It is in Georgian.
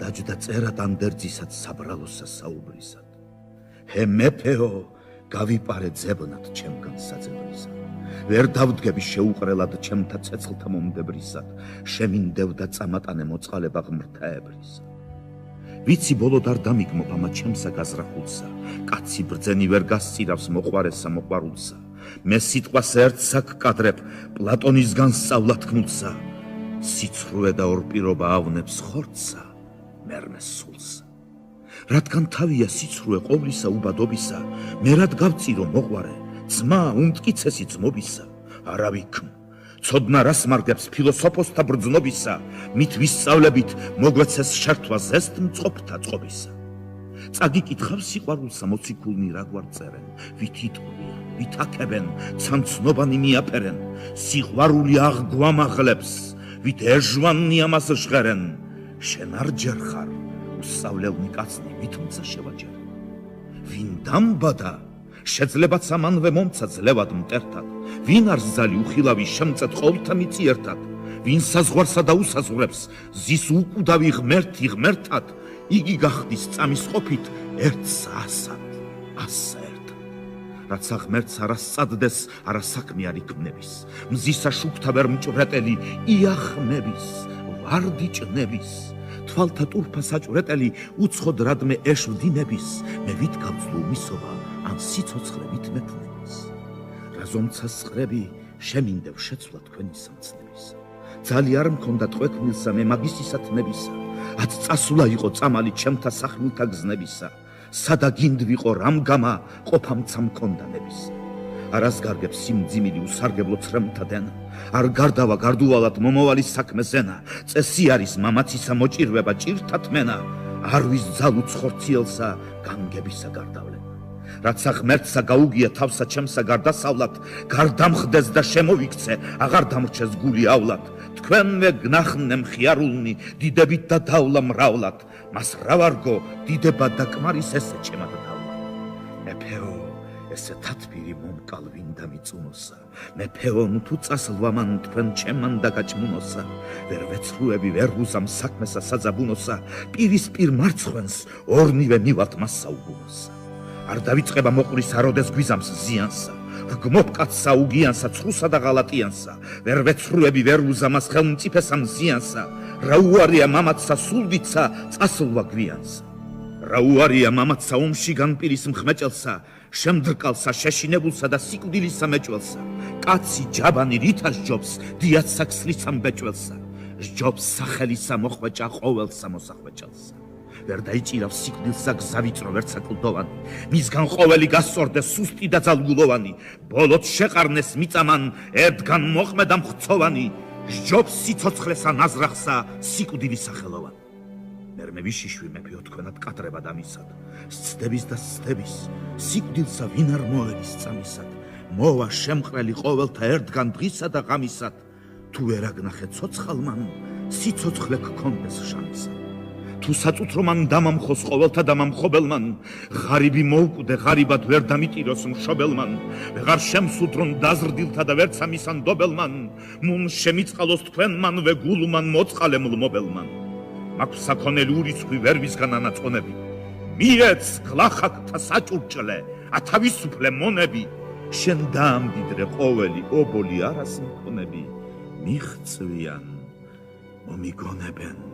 დაჯდა წერა დანდერძისად საბრალოსა საუბრისად. ჰე მეფეო, გავიპარე ძებნად ჩემგან საძებრისად. ვერ დავდგები შეუყრელად ჩემთა ცეცხლთა მომდებრისად, შემინდევდა წამატანე მოწყალება ღმრთაებრისად. ვიცი ბოლოდ არ დამიგმობ ამა ჩემსა გაზრახულსა, კაცი ბრძენი ვერ გასწირავს მოყვარესა მოყვარულსა. მე სიტყვას ერთს აქ კადრებ, პლატონისგან სწავლა თქმულსა. სიცრუე და ორპირობა ავნებს ხორცსა, მერმეს სულსა. რადგან თავია სიცრუე ყოვლისა უბადობისა, მე რად გავწირო მოყვარე, ძმა უმტკიცესი ძმობისა. არავიქ ცოდნა რას მარგებს ფილოსოფოსთა ბრძნობისა, მით ვისწავლებით მოგვეცეს შართვა ზესთ მწყობთა წყობისა. წაგიკითხავ სიყვარულსა მოციქულნი რა გვარ წერენ, ვით იტყვიან, ვით აკებენ, ცანცნობანი მიაფერენ, სიყვარული აღგვამაღლებს, ვით ეჟვანნი ამას ჟღერენ. შენ არ ჯერ ხარ უსწავლელნი კაცნი, ვითომცა შევაჯერე. ვინ დამბადა შეძლებაც ამანვე მომცა ძლევად მტერთად, ვინ არ ზალი უხილავი შემწეთ ყოვლთა მიწიერთად, ვინ საზღვარსა და უსაზღვრებს ზის უკვდავი ღმერთი ღმერთად, იგი გახდის წამის ყოფით ერთს ასად, ასა ერთად. რაც ღმერთს არ ასწადდეს, არა საქმე არ იქმნების, მზისა შუქთა ვერ მჭვრეტელი იახმების, ვარდი ჭნების, თვალთა ტურფა საჭვრეტელი უცხოდ რადმე ეშვდინების, მე ვით გავძლო მისობა ან სიცოცხლე ვით მეფნების. რაზომცა სყრები შემინდევ შეცვლა თქვენი სამცნებისა, ძალი არ მქონდა ტყვექმილსა მე მაგისისა თნებისა, ათ წასულა იყო წამალი ჩემთა სახმილთა გზნებისა, სადა გინდ ვიყო რამგამა ყოფამცა მქონდა ნებისა. არას გარგებს სიმძიმილი უსარგებლო ცრემთა დენა, არ გარდავა გარდუვალად მომავალი საქმე ზენა, წესი არის მამაცისა მოჭირვება ჭირთა თმენა, არ ვის ძალუც ხორციელსა განგებისა გარდავლენა. რაცა ღმერთსა გაუგია თავსა ჩემსა გარდასავლად, გარდამხდეს და შემოვიქცე, აღარ დამრჩეს გულიავლად. თქვენვე გნახნე მხიარულნი, დიდებით და დავლა მრავლად, მას რა ვარგო დიდება და ქმარის ესე ჩემად დავლა. მეფეო, ესე თათბირი მომკალ ვინ დამიწუნოსა, მეფეო ნუ თუ წასლვამან თქვენ ჩემან და გაჭმუნოსა, ვერ ვეცრუები ვერ ვუზამ საქმესა საძაბუნოსა, პირისპირ მარცხვენს ორნივე მივალთ მას საუბუნოსა. არ დავიწყება მოყრის აროდეს გვიზამს ზიანსა, გმობ კაცსა უგიანსა ცრუსა და ღალატიანსა, ვერ ვეცრუები ვერ ვუზამას ხელმწიფესა მზიანსა, რა უარია მამაცსა სულდიცა წასლვა გვიანსა. რა უარია მამაცსა ომში განპირის მხმეჭელსა, შემდრკალსა შეშინებულსა და სიკვდილისა მეჭველსა. კაცი ჯაბანი რითა სჯობს დიად საქსლისა მბეჭველსა, სჯობს სახელისა მოხვეჭა ყოველსა მოსახვეჭელსა. ვერ დაიჭირავს სიკვდილსა გზავიწრო ვერცა კლდოვანი, მისგან ყოველი გასწორდეს სუსტი და ძალგულოვანი, ბოლოდ შეყარნეს მიწამან ერთგან მოყმედა მხცოვანი, სჯობს სიცოცხლესა ნაზრახსა სიკვდილისა ხელოვანი. მერმე ვიშიშვი მეფეო თქვენად კადრებად ამისად, სცდების და სცდების, სიკვდილსა ვინ არ მოელის წამისად, მოვა შემყრელი ყოველთა ერთგან დღისა და ღამისად, თუ ვერ აგნახე ცოცხალმან, სიცოცხლე გქონდეს შანსად. თუ საწუთრო მან დამამხოს ყოველთა დამამხობელმან, ღარიბი მოვკვდე ღარიბად ვერ დამიტიროს მშობელმან, ვეღარ შემსუდრონ დაზრდილთა და ვერც ამისან დობელმან, მუნ შემიწყალოს თქვენმანვე გულმან მოწყალემლ მობელმან. მაქვს საქონელი ურიცხვი ვერ ვისგან ანაწონები, მიეც გლახაკთა საჭურჭლე, ათავისუფლე მონები, შენ დაამდიდრე ყოველი ობოლი არას მქონები, მიხწვიან, მომიგონებენ.